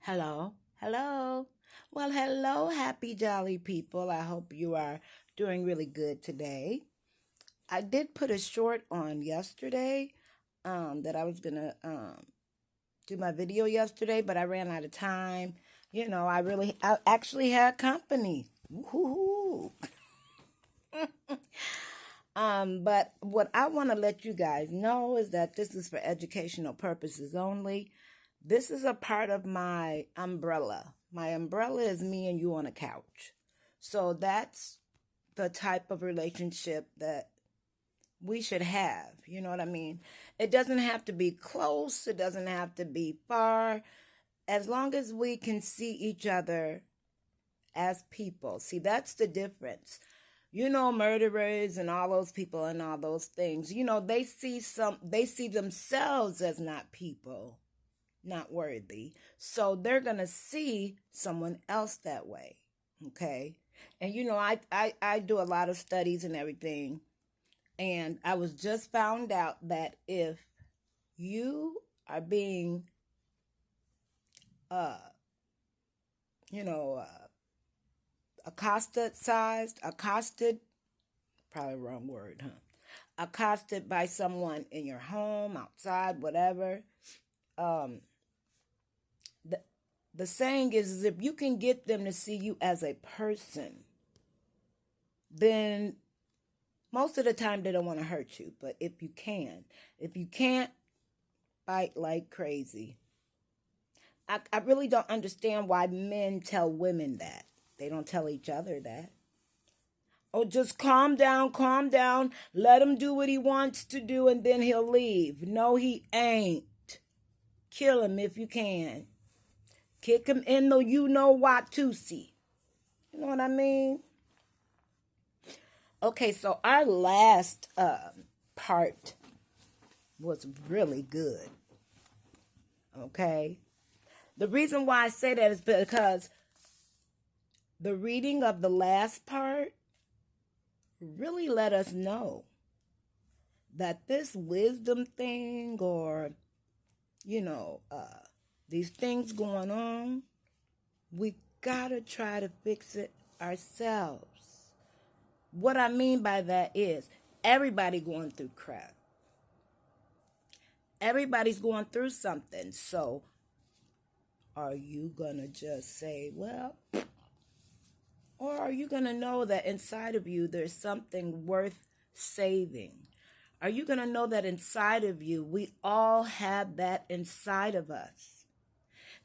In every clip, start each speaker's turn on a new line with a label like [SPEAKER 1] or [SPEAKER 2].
[SPEAKER 1] Hello, hello. Well, hello, happy jolly people. I hope you are doing really good today. I did put a short on yesterday that I was gonna do my video yesterday, but I ran out of time. I actually had company. Woohoo! But what I want to let you guys know is that this is for educational purposes only. This is a part of my umbrella. My umbrella is me and you on a couch. So that's the type of relationship that we should have. You know what I mean? It doesn't have to be close, it doesn't have to be far. As long as we can see each other as people. See, that's the difference. Murderers and all those people and all those things, they see themselves as not people, not worthy. So they're going to see someone else that way. Okay. And I do a lot of studies and everything. And I was just found out that if you are being, uh, you know, uh, accosted, probably wrong word, huh? Accosted by someone in your home, outside, whatever. Um, the, the saying is if you can get them to see you as a person, then most of the time they don't want to hurt you. But if you can't, fight like crazy. I really don't understand why men tell women that. They don't tell each other that. Oh, just calm down. Let him do what he wants to do and then he'll leave. No, he ain't. Kill him if you can. Kick him in the Watusi. You know what I mean? Okay, so our last part was really good. Okay? The reason why I say that is because the reading of the last part really let us know that this wisdom thing or, these things going on, we gotta try to fix it ourselves. What I mean by that is everybody going through crap. Everybody's going through something. So are you gonna just say, well, or are you going to know that inside of you there's something worth saving? Are you going to know that inside of you, we all have that inside of us?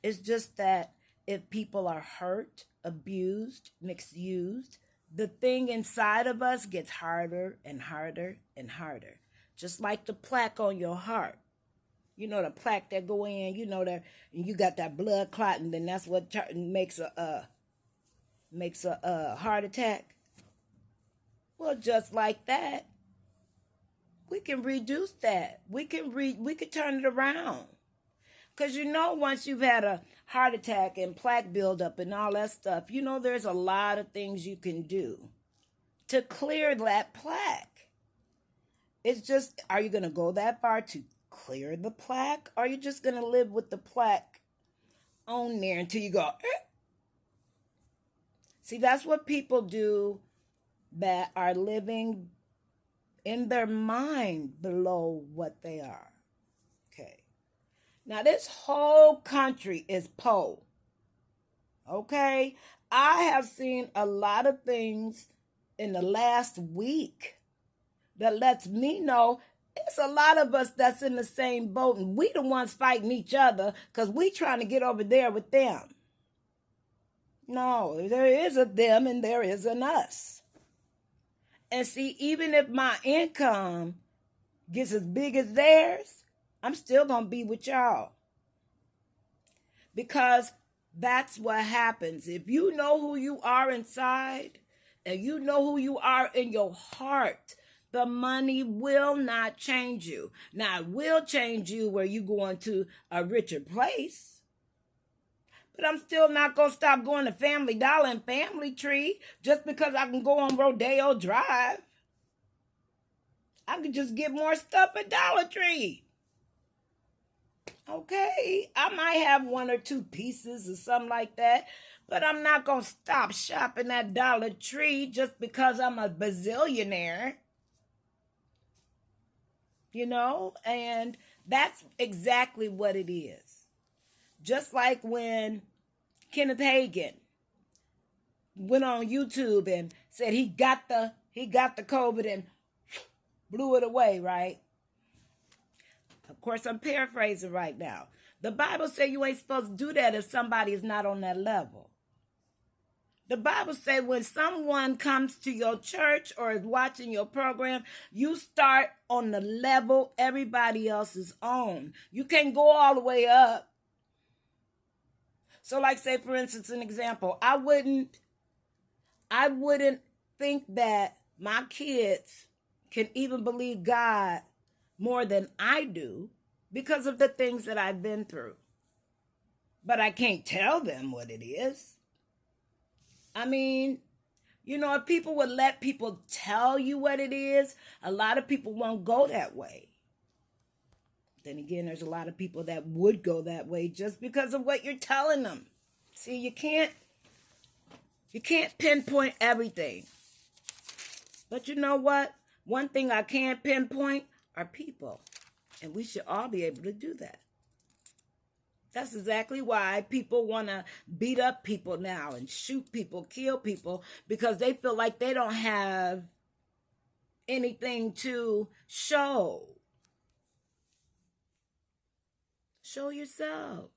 [SPEAKER 1] It's just that if people are hurt, abused, misused, the thing inside of us gets harder and harder and harder. Just like the plaque on your heart. You know the plaque that go in, that you got that blood clot, and then that's what makes a heart attack. Well, just like that, we can reduce that. We can turn it around. Because once you've had a heart attack and plaque buildup and all that stuff, there's a lot of things you can do to clear that plaque. It's just, are you going to go that far to clear the plaque? Or are you just going to live with the plaque on there until you go, See, that's what people do that are living in their mind below what they are. Okay. Now, this whole country is po. Okay. I have seen a lot of things in the last week that lets me know it's a lot of us that's in the same boat, and we the ones fighting each other because we trying to get over there with them. No, there is a them and there is an us. And see, even if my income gets as big as theirs, I'm still going to be with y'all. Because that's what happens. If you know who you are inside and you know who you are in your heart, the money will not change you. Now, it will change you where you go into a richer place. But I'm still not going to stop going to Family Dollar and Family Tree just because I can go on Rodeo Drive. I can just get more stuff at Dollar Tree. Okay, I might have one or two pieces or something like that, but I'm not going to stop shopping at Dollar Tree just because I'm a bazillionaire, and that's exactly what it is. Just like when Kenneth Hagin went on YouTube and said he got the COVID and blew it away, right? Of course, I'm paraphrasing right now. The Bible says you ain't supposed to do that if somebody is not on that level. The Bible says when someone comes to your church or is watching your program, you start on the level everybody else is on. You can't go all the way up. So like, say, for instance, an example, I wouldn't think that my kids can even believe God more than I do because of the things that I've been through. But I can't tell them what it is. I mean, if people would let people tell you what it is, a lot of people won't go that way. Then again, there's a lot of people that would go that way just because of what you're telling them. See, you can't pinpoint everything. But you know what? One thing I can pinpoint are people. And we should all be able to do that. That's exactly why people want to beat up people now and shoot people, kill people, because they feel like they don't have anything to show. Show yourself.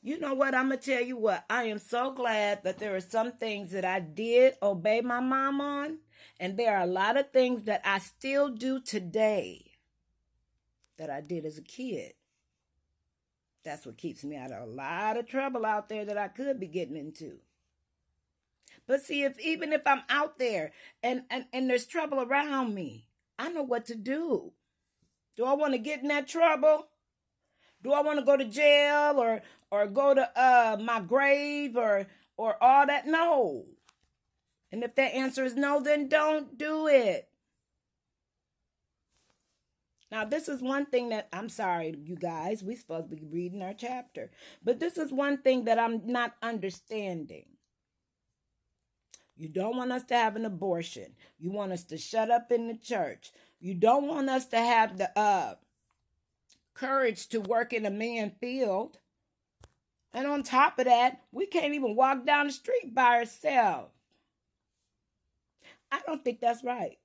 [SPEAKER 1] You know what? I'm going to tell you what. I am so glad that there are some things that I did obey my mom on. And there are a lot of things that I still do today that I did as a kid. That's what keeps me out of a lot of trouble out there that I could be getting into. But see, even if I'm out there and there's trouble around me, I know what to do. Do I want to get in that trouble? Do I want to go to jail or go to my grave or all that? No. And if that answer is no, then don't do it. Now, this is one thing that, I'm sorry, you guys, we're supposed to be reading our chapter. But this is one thing that I'm not understanding. You don't want us to have an abortion. You want us to shut up in the church. You don't want us to have the courage to work in a man field. And on top of that, we can't even walk down the street by ourselves. I don't think that's right.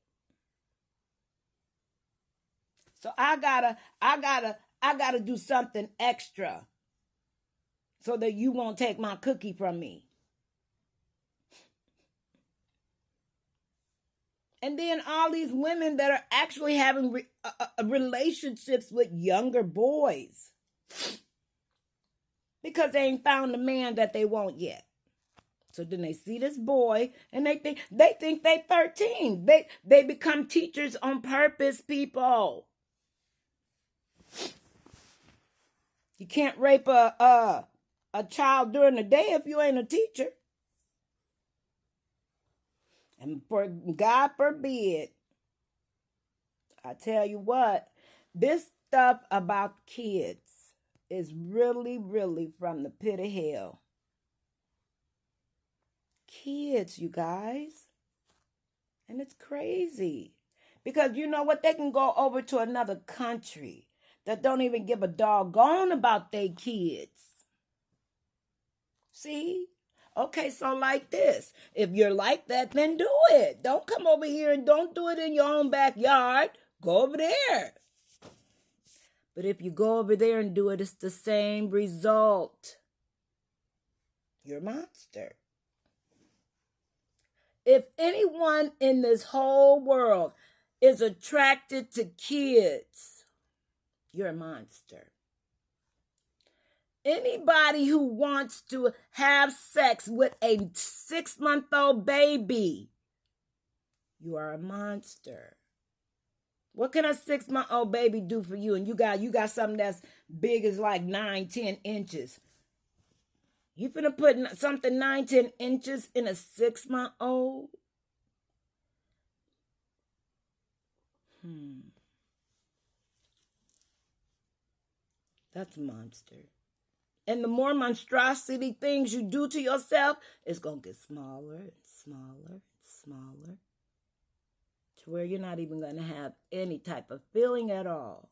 [SPEAKER 1] So I gotta do something extra so that you won't take my cookie from me. And then all these women that are actually having relationships with younger boys because they ain't found the man that they want yet. So then they see this boy and they think they 13. They become teachers on purpose, people. You can't rape a child during the day if you ain't a teacher. And for God forbid, I tell you what, this stuff about kids is really, really from the pit of hell. Kids, you guys. And it's crazy. Because you know what? They can go over to another country that don't even give a doggone about their kids. See? Okay, so like this. If you're like that, then do it. Don't come over here and don't do it in your own backyard. Go over there. But if you go over there and do it, it's the same result. You're a monster. If anyone in this whole world is attracted to kids, you're a monster. Anybody who wants to have sex with a 6-month-old baby, you are a monster. What can a 6-month-old baby do for you? And you got something that's big as like 9-10 inches. You finna put something 9-10 inches in a 6-month-old? That's a monster. And the more monstrosity things you do to yourself, it's going to get smaller and smaller and smaller, to where you're not even going to have any type of feeling at all.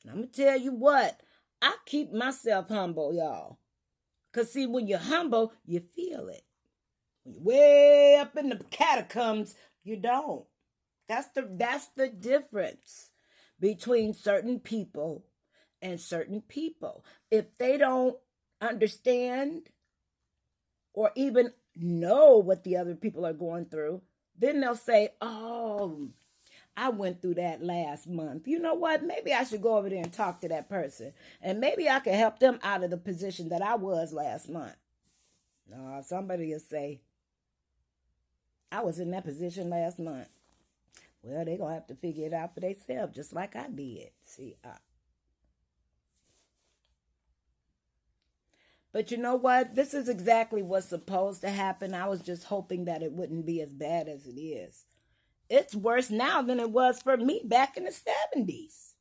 [SPEAKER 1] And I'm going to tell you what, I keep myself humble, y'all. Because see, when you're humble, you feel it. When you're way up in the catacombs, you don't. That's the difference between certain people and certain people. If they don't understand or even know what the other people are going through, then they'll say, oh, I went through that last month. You know what? Maybe I should go over there and talk to that person. And maybe I can help them out of the position that I was last month. No, somebody will say, I was in that position last month. Well, they're going to have to figure it out for themselves, just like I did. See, but you know what? This is exactly what's supposed to happen. I was just hoping that it wouldn't be as bad as it is. It's worse now than it was for me back in the 70s.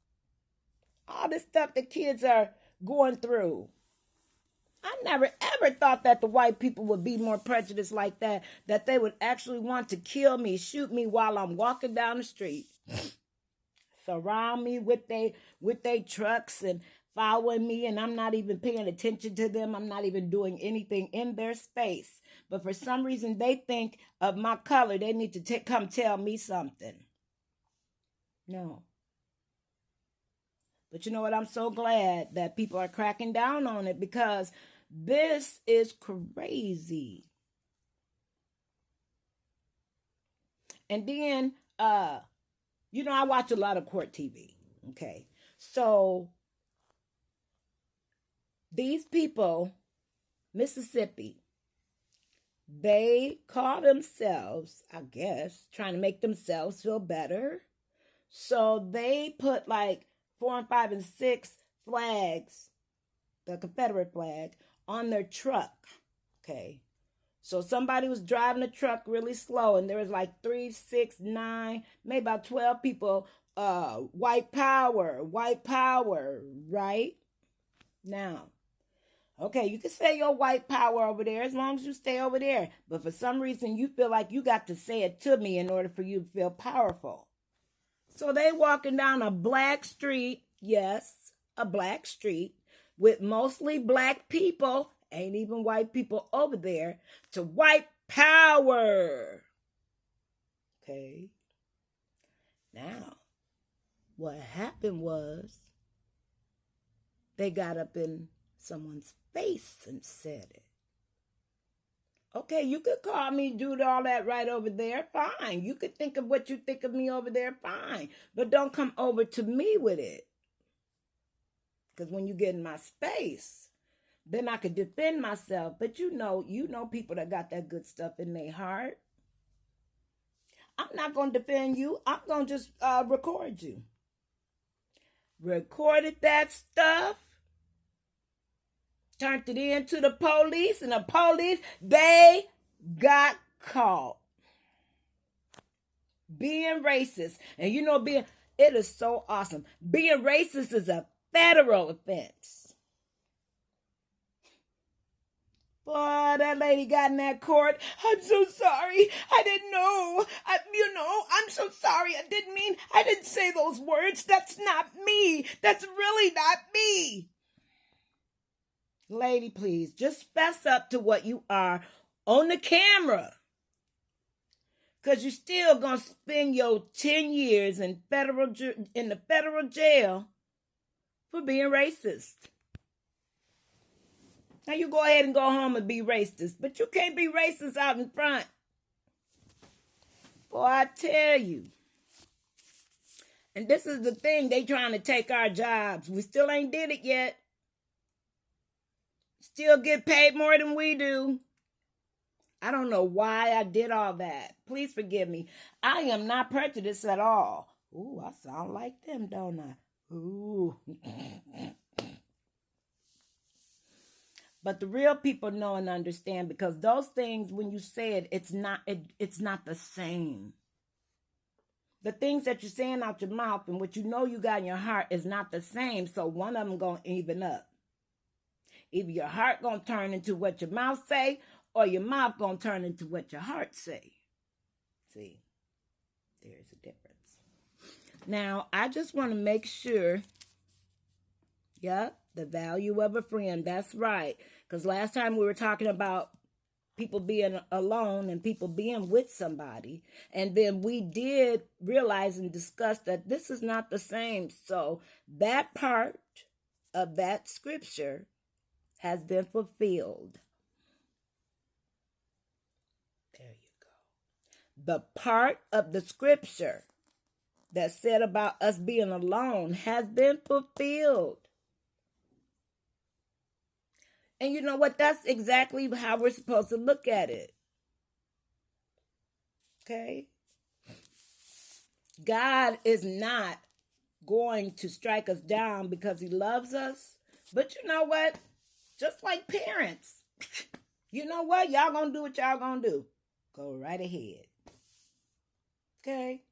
[SPEAKER 1] All this stuff the kids are going through. I never ever thought that the white people would be more prejudiced like that they would actually want to kill me, shoot me while I'm walking down the street. Surround me with they trucks and following me, and I'm not even paying attention to them. I'm not even doing anything in their space. But for some reason, they think of my color. They need to come tell me something. No. But you know what? I'm so glad that people are cracking down on it, because this is crazy. And then, I watch a lot of court TV. Okay. So these people, Mississippi, they call themselves, I guess, trying to make themselves feel better. So they put like 4 and 5 and 6 flags, the Confederate flag, on their truck. Okay. So somebody was driving the truck really slow, and there was like 3, 6, 9, maybe about 12 people, white power, right? Now, okay, you can say your white power over there as long as you stay over there. But for some reason, you feel like you got to say it to me in order for you to feel powerful. So they walking down a black street, yes, a black street, with mostly black people, ain't even white people over there, to white power. Okay. Now, what happened was they got up in someone's face and said it. Okay, you could call me, do all that right over there, fine. You could think of what you think of me over there, fine. But don't come over to me with it. Because when you get in my space, then I could defend myself. But you know people that got that good stuff in their heart. I'm not going to defend you. I'm going to just record you. Recorded that stuff. Turned it in to the police, and the police, they got caught being racist. And it is so awesome. Being racist is a federal offense. Boy, that lady got in that court. I'm so sorry. I didn't know. I'm so sorry. I didn't say those words. That's not me. That's really not me. Lady, please, just fess up to what you are on the camera. Because you're still going to spend your 10 years in the federal jail for being racist. Now you go ahead and go home and be racist, but you can't be racist out in front. Boy, I tell you. And this is the thing, they trying to take our jobs. We still ain't did it yet. Still get paid more than we do. I don't know why I did all that. Please forgive me. I am not prejudiced at all. Ooh, I sound like them, don't I? Ooh. But the real people know and understand, because those things, when you say it, it's not the same. The things that you're saying out your mouth and what you know you got in your heart is not the same. So one of them going to even up. Either your heart going to turn into what your mouth say, or your mouth going to turn into what your heart say. See, there's a difference. Now, I just want to make sure, the value of a friend. That's right. Because last time we were talking about people being alone and people being with somebody. And then we did realize and discuss that this is not the same. So that part of that scripture has been fulfilled. There you go. The part of the scripture that said about us being alone has been fulfilled. And you know what? That's exactly how we're supposed to look at it. Okay? God is not going to strike us down because he loves us. But you know what? Just like parents. You know what? Y'all gonna do what y'all gonna do. Go right ahead. Okay?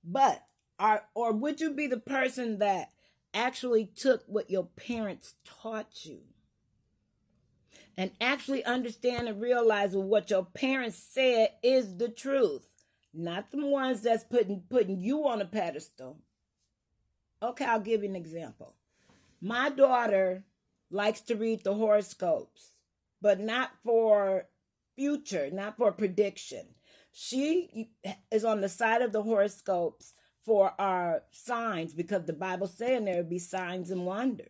[SPEAKER 1] But, or would you be the person that actually took what your parents taught you and actually understand and realize what your parents said is the truth, not the ones that's putting you on a pedestal? Okay, I'll give you an example. My daughter likes to read the horoscopes, but not for future, not for prediction. She is on the side of the horoscopes for our signs, because the Bible saying there would be signs and wonders.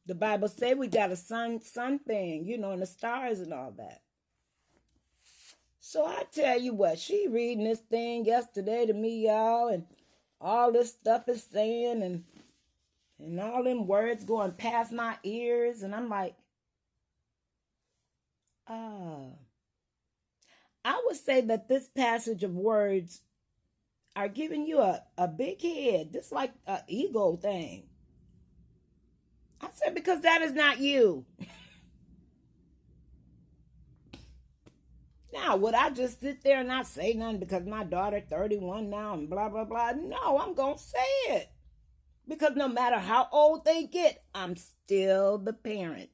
[SPEAKER 1] The Bible say we got a sun thing, and the stars and all that. So I tell you what, she reading this thing yesterday to me, y'all, and all this stuff is saying, and all them words going past my ears, and I'm like, I would say that this passage of words are giving you a big head, just like an ego thing. I said, because that is not you. Now, would I just sit there and not say nothing because my daughter 31 now and blah, blah, blah? No, I'm going to say it. Because no matter how old they get, I'm still the parent.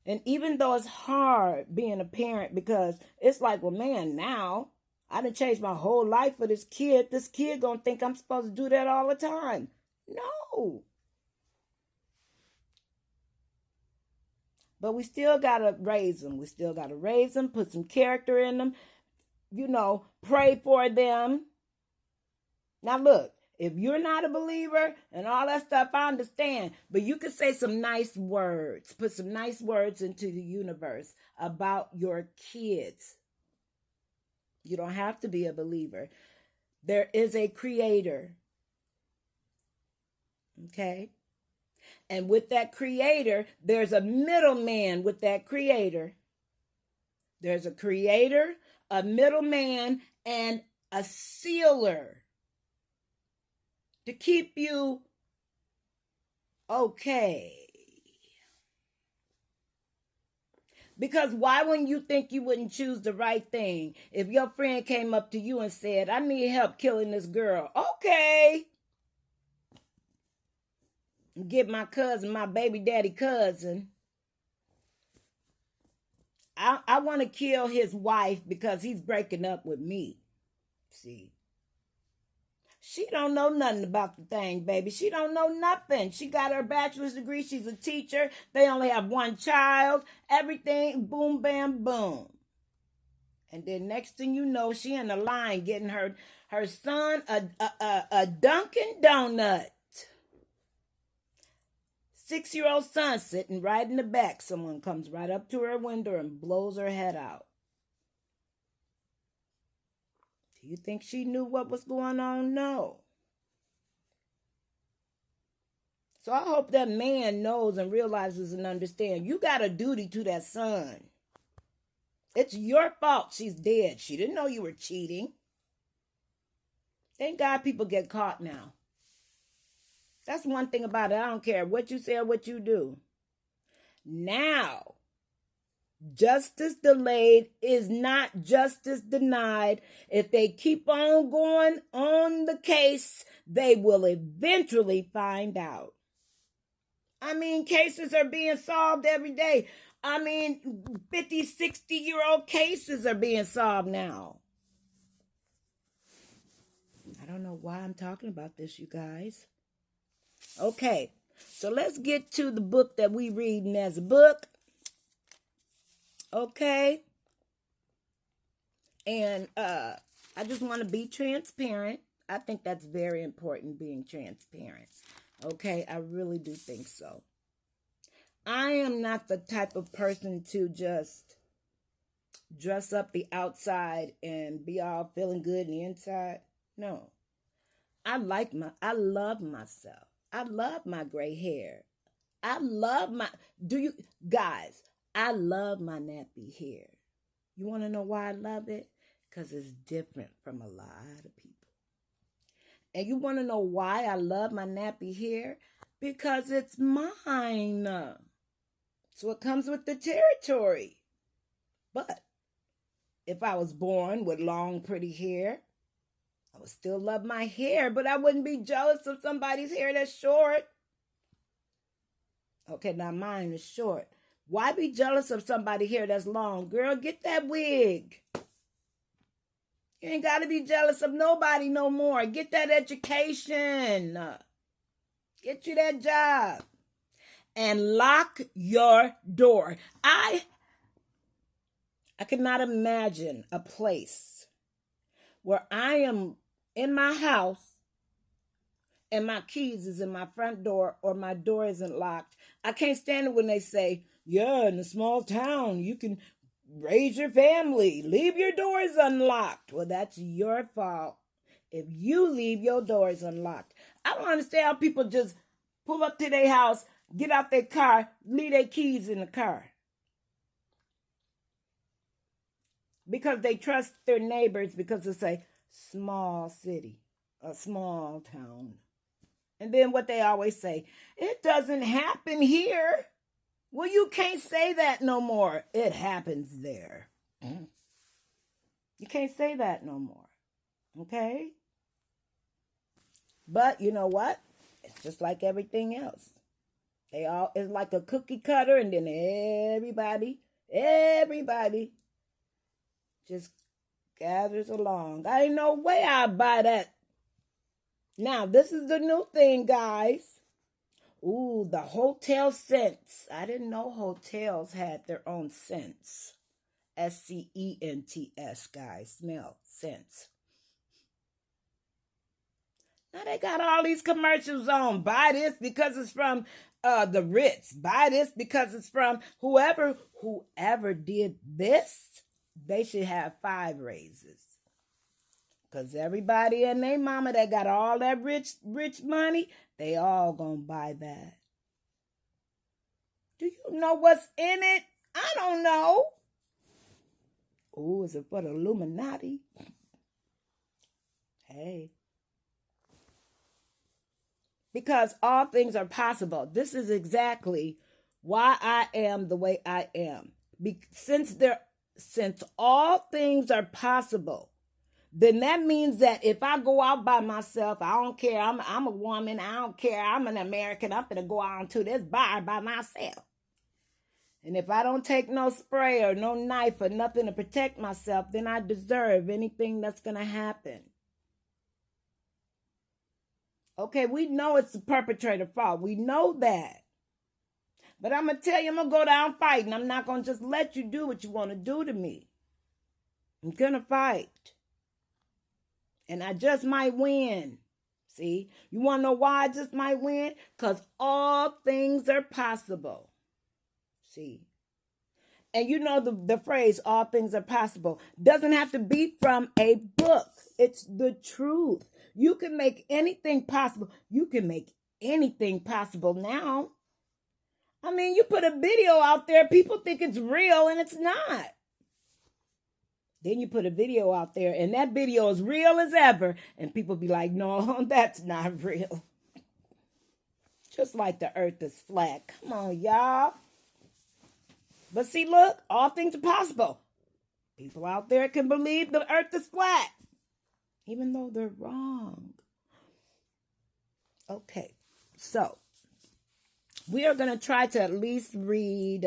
[SPEAKER 1] And even though it's hard being a parent, because it's like, well, man, now I done changed my whole life for this kid. This kid gonna think I'm supposed to do that all the time. No. But we still gotta raise them. We still gotta raise them, put some character in them, pray for them. Now look, if you're not a believer and all that stuff, I understand. But you can say some nice words, put some nice words into the universe about your kids. You don't have to be a believer. There is a creator. Okay? And with that creator, there's a middleman with that creator. There's a creator, a middleman, and a sealer to keep you okay. Because why wouldn't you think you wouldn't choose the right thing? If your friend came up to you and said, I need help killing this girl. Okay. Get my cousin, my baby daddy cousin. I want to kill his wife because he's breaking up with me. See. She don't know nothing about the thing, baby. She don't know nothing. She got her bachelor's degree. She's a teacher. They only have one child. Everything, boom, bam, boom. And then next thing you know, she in the line getting her son a Dunkin' Donut. 6-year-old son sitting right in the back. Someone comes right up to her window and blows her head out. Do you think she knew what was going on? No. So I hope that man knows and realizes and understands. You got a duty to that son. It's your fault she's dead. She didn't know you were cheating. Thank God people get caught now. That's one thing about it. I don't care what you say or what you do. Now, Justice delayed is not justice denied. If they keep on going on the case, they will eventually find out. I mean, cases are being solved every day. I mean, 50, 60-year-old cases are being solved now. I don't know why I'm talking about this, you guys. Okay, so let's get to the book that we reading as a book. Okay. And I just want to be transparent. I think that's very important, being transparent. Okay, I really do think so. I am not the type of person to just dress up the outside and be all feeling good in the inside. No. I love myself. I love my gray hair. I love guys, I love my nappy hair. You want to know why I love it? Because it's different from a lot of people. And you want to know why I love my nappy hair? Because it's mine. So it comes with the territory. But if I was born with long, pretty hair, I would still love my hair, but I wouldn't be jealous of somebody's hair that's short. Okay, now mine is short. Why be jealous of somebody's hair that's long? Girl, get that wig. You ain't got to be jealous of nobody no more. Get that education. Get you that job. And lock your door. I cannot imagine a place where I am in my house and my keys is in my front door or my door isn't locked. I can't stand it when they say, yeah, in a small town, you can raise your family. Leave your doors unlocked. Well, that's your fault if you leave your doors unlocked. I don't understand how people just pull up to their house, get out their car, leave their keys in the car. Because they trust their neighbors because it's a small city, a small town. And then what they always say, it doesn't happen here. Well, you can't say that no more. It happens there. You can't say that no more. Okay? But you know what? It's just like everything else. It's like a cookie cutter, and then everybody just gathers along. I ain't no way I'd buy that. Now, this is the new thing, guys. Ooh, the hotel scents. I didn't know hotels had their own scents. SCENTS, guys. Smell, scents. Now they got all these commercials on. Buy this because it's from the Ritz. Buy this because it's from whoever did this. They should have 5 raises. Because everybody and their mama that got all that rich money, they all gonna buy that. Do you know what's in it? I don't know. Ooh, is it for the Illuminati? Hey. Because all things are possible. This is exactly why I am the way I am. Since all things are possible, then that means that if I go out by myself, I don't care. I'm a woman. I don't care. I'm an American. I'm going to go out to this bar by myself. And if I don't take no spray or no knife or nothing to protect myself, then I deserve anything that's going to happen. Okay, we know it's the perpetrator's fault. We know that. But I'm going to tell you, I'm going to go down fighting. I'm not going to just let you do what you want to do to me. I'm going to fight. And I just might win. See? You want to know why I just might win? Because all things are possible. See? And you know the phrase, all things are possible, doesn't have to be from a book. It's the truth. You can make anything possible. You can make anything possible now. I mean, you put a video out there, people think it's real, and it's not. Then you put a video out there, and that video is real as ever, and people be like, no, that's not real. Just like the earth is flat. Come on, y'all. But see, look, all things are possible. People out there can believe the earth is flat, even though they're wrong. Okay, so we are going to try to at least read,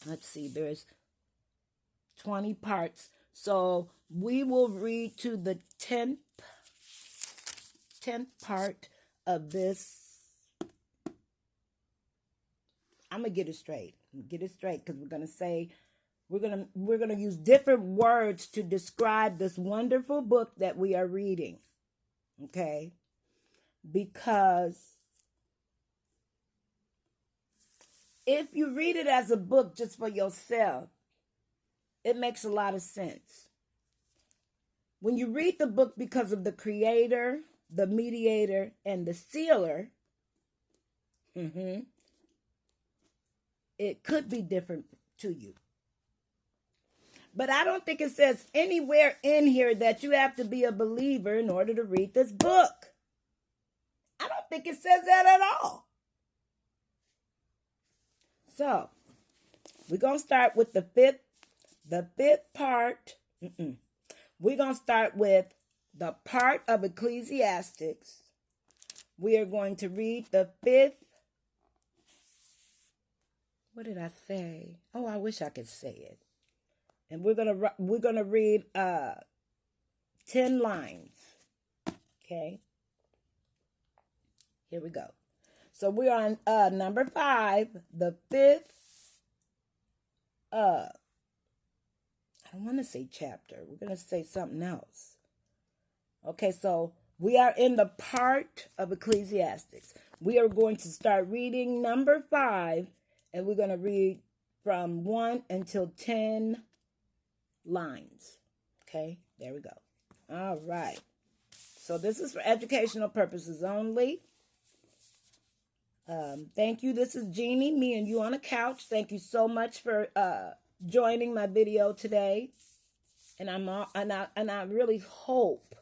[SPEAKER 1] let's see, there's 20 parts. So we will read to the 10th part of this. I'm going to get it straight. Because we're going to say, we're going to use different words to describe this wonderful book that we are reading. Okay? Because if you read it as a book just for yourself, it makes a lot of sense. When you read the book because of the creator, the mediator, and the sealer, it could be different to you. But I don't think it says anywhere in here that you have to be a believer in order to read this book. I don't think it says that at all. So, we're going to start with the fifth part. We're going to start with the part of Ecclesiastes. We are going to read the fifth. What did I say? Oh, I wish I could say it. And we're gonna read 10 lines. Okay. Here we go. So we're on number 5, the fifth. I don't want to say chapter. We're gonna say something else. Okay, so we are in the part of Ecclesiastes. We are going to start reading number 5, and we're going to read from 1 until 10 lines. Okay, there we go. All right. So this is for educational purposes only. Thank you. This is Jeannie, me and you on a couch. Thank you so much for joining my video today. And I really hope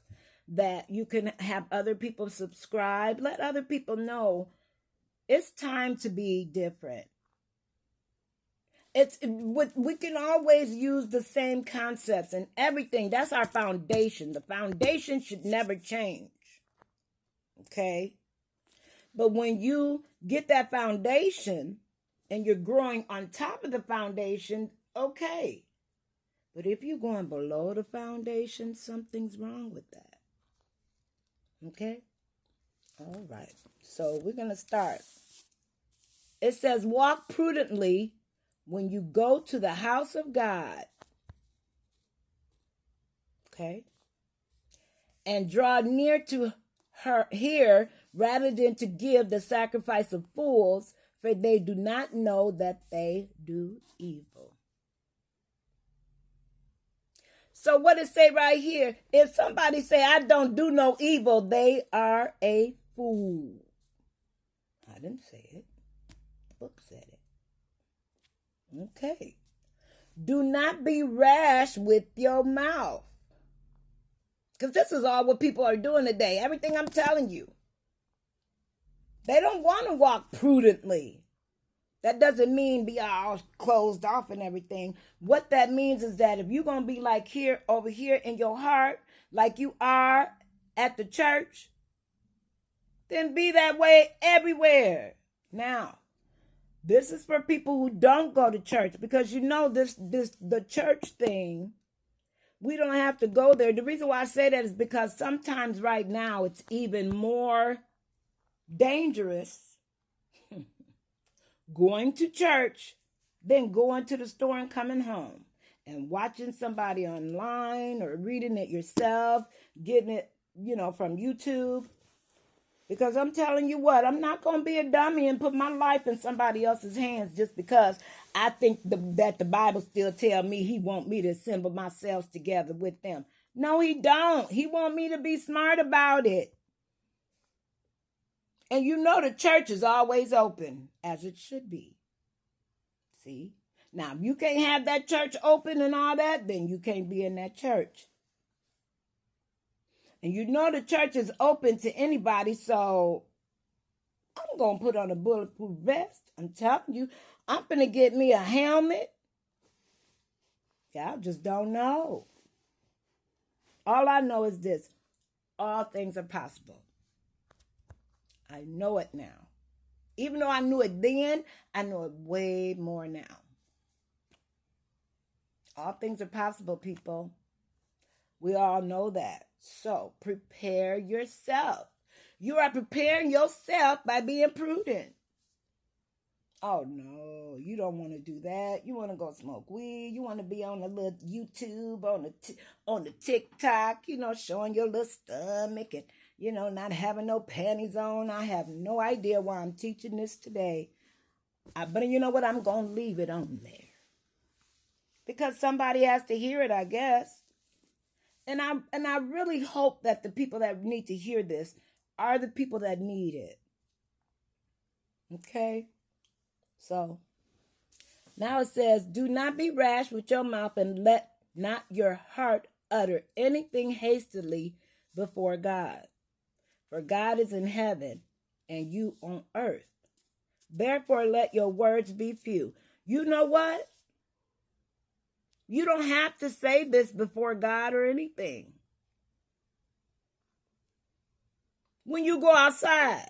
[SPEAKER 1] that you can have other people subscribe. Let other people know it's time to be different. We can always use the same concepts and everything. That's our foundation. The foundation should never change. Okay? But when you get that foundation and you're growing on top of the foundation, okay. But if you're going below the foundation, something's wrong with that. Okay? All right. So we're going to start. It says, walk prudently when you go to the house of God, okay, and draw near to her here rather than to give the sacrifice of fools, for they do not know that they do evil. So what it say right here? If somebody say, I don't do no evil, they are a fool. I didn't say it. The book said it. Okay. Do not be rash with your mouth. Because this is all what people are doing today. Everything I'm telling you. They don't want to walk prudently. That doesn't mean be all closed off and everything. What that means is that if you're going to be like here, over here in your heart, like you are at the church, then be that way everywhere. Now, this is for people who don't go to church, because you know the church thing, we don't have to go there. The reason why I say that is because sometimes right now it's even more dangerous going to church than going to the store and coming home and watching somebody online or reading it yourself, getting it, from YouTube. Because I'm telling you what, I'm not going to be a dummy and put my life in somebody else's hands just because I think that the Bible still tell me he want me to assemble myself together with them. No, he don't. He want me to be smart about it. And the church is always open, as it should be. See? Now, if you can't have that church open and all that, then you can't be in that church. And the church is open to anybody, so I'm going to put on a bulletproof vest. I'm telling you, I'm going to get me a helmet. Y'all just don't know. All I know is this. All things are possible. I know it now. Even though I knew it then, I know it way more now. All things are possible, people. We all know that. So prepare yourself. You are preparing yourself by being prudent. Oh no, you don't want to do that. You want to go smoke weed. You want to be on the little YouTube, on the TikTok, showing your little stomach and not having no panties on. I have no idea why I'm teaching this today. But you know what? I'm going to leave it on there. Because somebody has to hear it, I guess. And I really hope that the people that need to hear this are the people that need it. Okay? So, now it says, do not be rash with your mouth and let not your heart utter anything hastily before God. For God is in heaven and you on earth. Therefore, let your words be few. You know what? You don't have to say this before God or anything. When you go outside,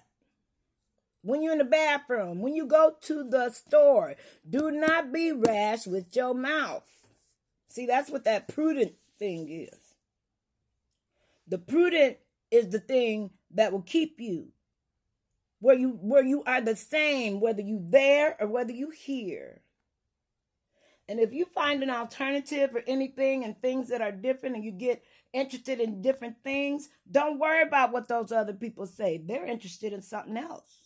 [SPEAKER 1] when you're in the bathroom, when you go to the store, do not be rash with your mouth. See, that's what that prudent thing is. The prudent is the thing that will keep you where you are the same, whether you there or whether you here. And if you find an alternative or anything and things that are different and you get interested in different things, don't worry about what those other people say. They're interested in something else.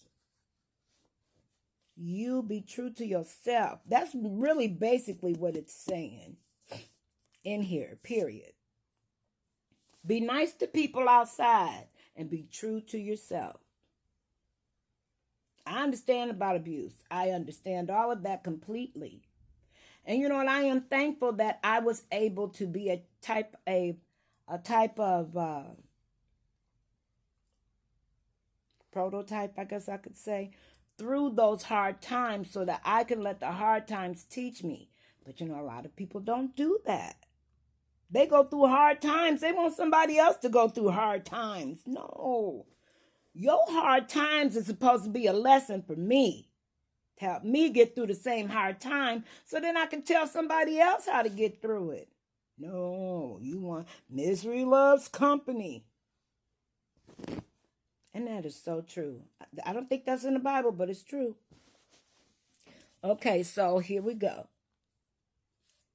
[SPEAKER 1] You be true to yourself. That's really basically what it's saying in here, period. Be nice to people outside and be true to yourself. I understand about abuse. I understand all of that completely. And you know what? I am thankful that I was able to be a type of prototype, I guess I could say, through those hard times so that I can let the hard times teach me. But a lot of people don't do that. They go through hard times. They want somebody else to go through hard times. No. Your hard times is supposed to be a lesson for me. To help me get through the same hard time so then I can tell somebody else how to get through it. No, you want misery loves company. And that is so true. I don't think that's in the Bible, but it's true. Okay, so here we go.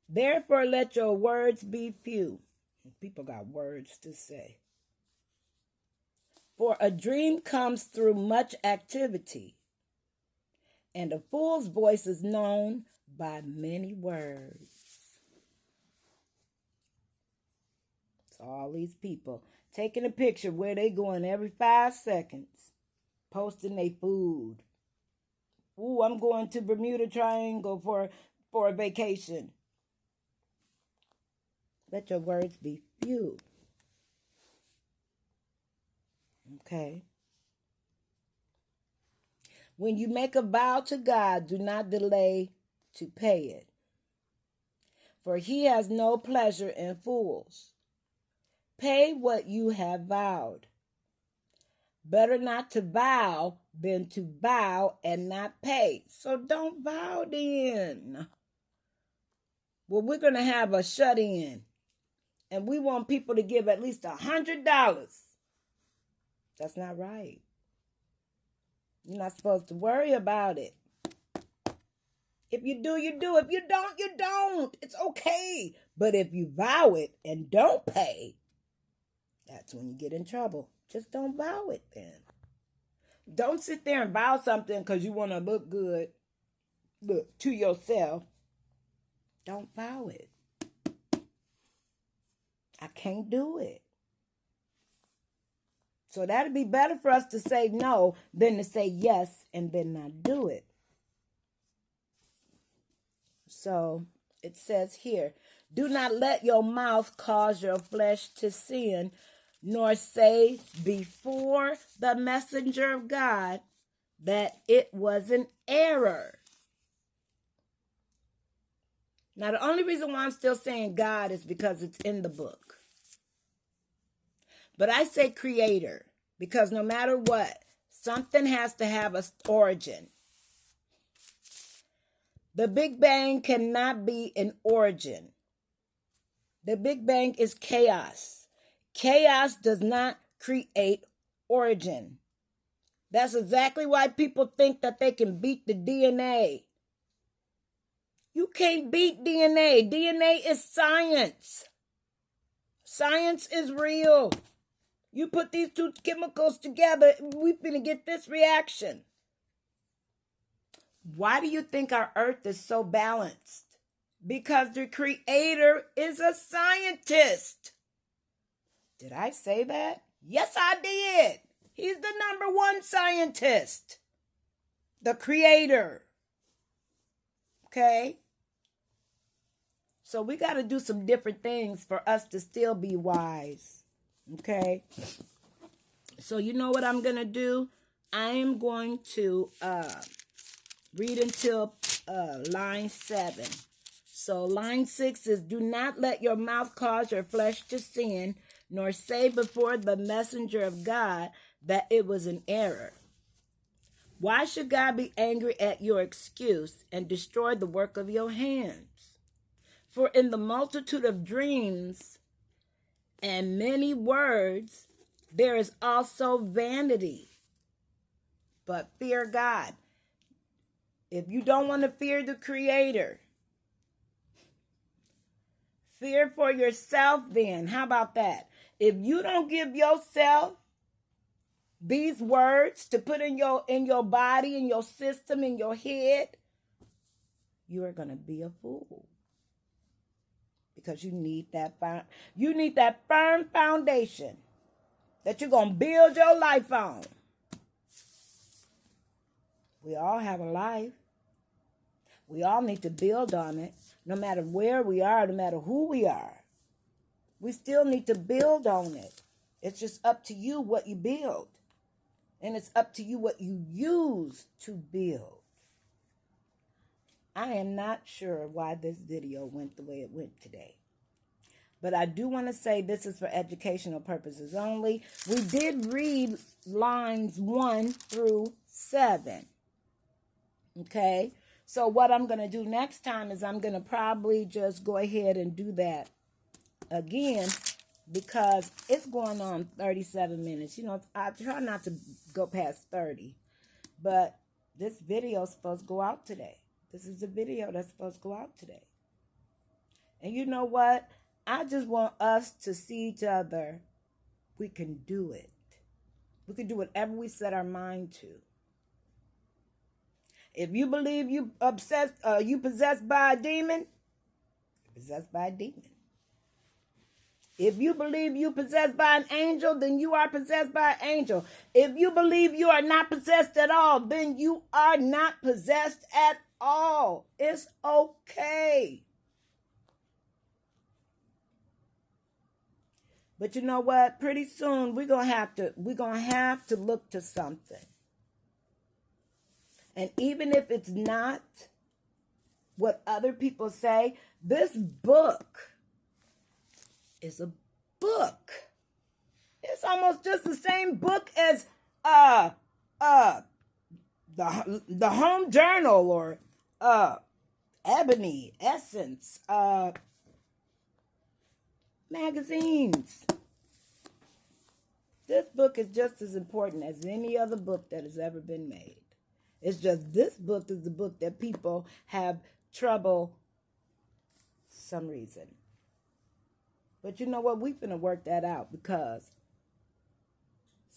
[SPEAKER 1] Therefore, let your words be few. People got words to say. For a dream comes through much activity, and a fool's voice is known by many words. So all these people taking a picture where they going every 5 seconds, posting their food. Ooh, I'm going to Bermuda Triangle for a vacation. Let your words be few. Okay. When you make a vow to God, do not delay to pay it. For he has no pleasure in fools. Pay what you have vowed. Better not to vow than to vow and not pay. So don't vow then. Well, we're going to have a shut-in. And we want people to give at least $100. That's not right. You're not supposed to worry about it. If you do, you do. If you don't, you don't. It's okay. But if you vow it and don't pay, that's when you get in trouble. Just don't vow it then. Don't sit there and vow something because you want to look good to yourself. Don't vow it. I can't do it. So that'd be better for us to say no than to say yes and then not do it. So it says here, do not let your mouth cause your flesh to sin, nor say before the messenger of God that it was an error. Now, the only reason why I'm still saying God is because it's in the book. But I say creator because no matter what, something has to have an origin. The Big Bang cannot be an origin. The Big Bang is chaos. Chaos does not create origin. That's exactly why people think that they can beat the DNA. You can't beat DNA. DNA is science. Science is real. You put these two chemicals together, we're going to get this reaction. Why do you think our earth is so balanced? Because the creator is a scientist. Did I say that? Yes, I did. He's the number one scientist. The creator. Okay? So we got to do some different things for us to still be wise. Okay? So you know what I'm going to do? I am going to read until line 7. So line 6 is, do not let your mouth cause your flesh to sin, nor say before the messenger of God that it was an error. Why should God be angry at your excuse and destroy the work of your hands? For in the multitude of dreams and many words, there is also vanity. But fear God. If you don't want to fear the Creator, fear for yourself then. How about that? If you don't give yourself these words to put in your body, in your system, in your head, you are going to be a fool. Because you need that firm foundation that you're going to build your life on. We all have a life. We all need to build on it. No matter where we are, no matter who we are, we still need to build on it. It's just up to you what you build. And it's up to you what you use to build. I am not sure why this video went the way it went today. But I do want to say this is for educational purposes only. We did read lines 1 through 7. Okay? So what I'm going to do next time is I'm going to probably just go ahead and do that again because it's going on 37 minutes. You know, I try not to go past 30. But this video is supposed to go out today. This is the video that's supposed to go out today. And you know what? I just want us to see each other. We can do it. We can do whatever we set our mind to. If you believe you possessed by a demon, you're possessed by a demon. If you believe you possessed by an angel, then you are possessed by an angel. If you believe you are not possessed at all, then you are not possessed at all. It's okay. But you know what? Pretty soon we're gonna have to look to something. And even if it's not what other people say, this book is a book. It's almost just the same book as the Home Journal or Ebony, Essence, magazines. This book is just as important as any other book that has ever been made. It's just this book is the book that people have trouble for some reason. But you know what? We're going to work that out because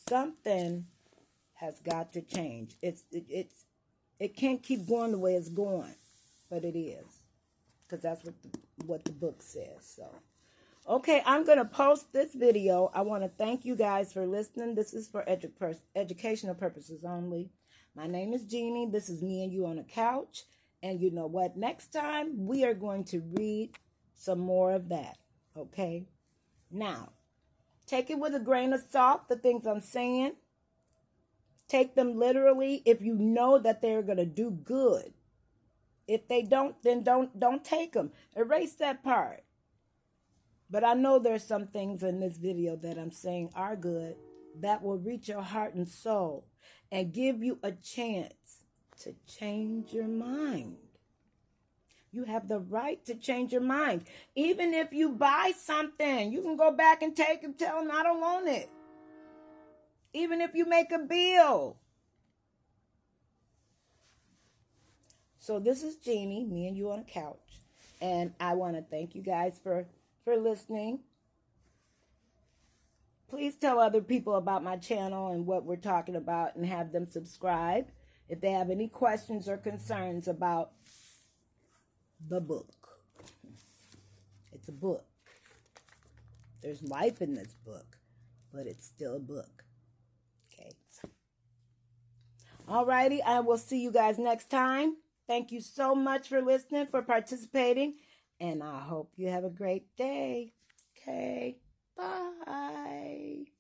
[SPEAKER 1] something has got to change. It can't keep going the way it's going, but it is. Because that's what the book says. So, okay, I'm going to post this video. I want to thank you guys for listening. This is for educational purposes only. My name is Jeannie. This is me and you on a couch. And you know what? Next time, we are going to read some more of that. Okay? Now, take it with a grain of salt, the things I'm saying. Take them literally if you know that they're going to do good. If they don't, then don't take them. Erase that part. But I know there's some things in this video that I'm saying are good that will reach your heart and soul and give you a chance to change your mind. You have the right to change your mind. Even if you buy something, you can go back and take it, tell them I don't want it. Even if you make a bill. So this is Jeannie, me and you on a couch. And I want to thank you guys for listening. Please tell other people about my channel and what we're talking about and have them subscribe if they have any questions or concerns about the book. It's a book. There's life in this book, but it's still a book. Okay. Alrighty, I will see you guys next time. Thank you so much for listening, for participating, and I hope you have a great day. Okay, bye.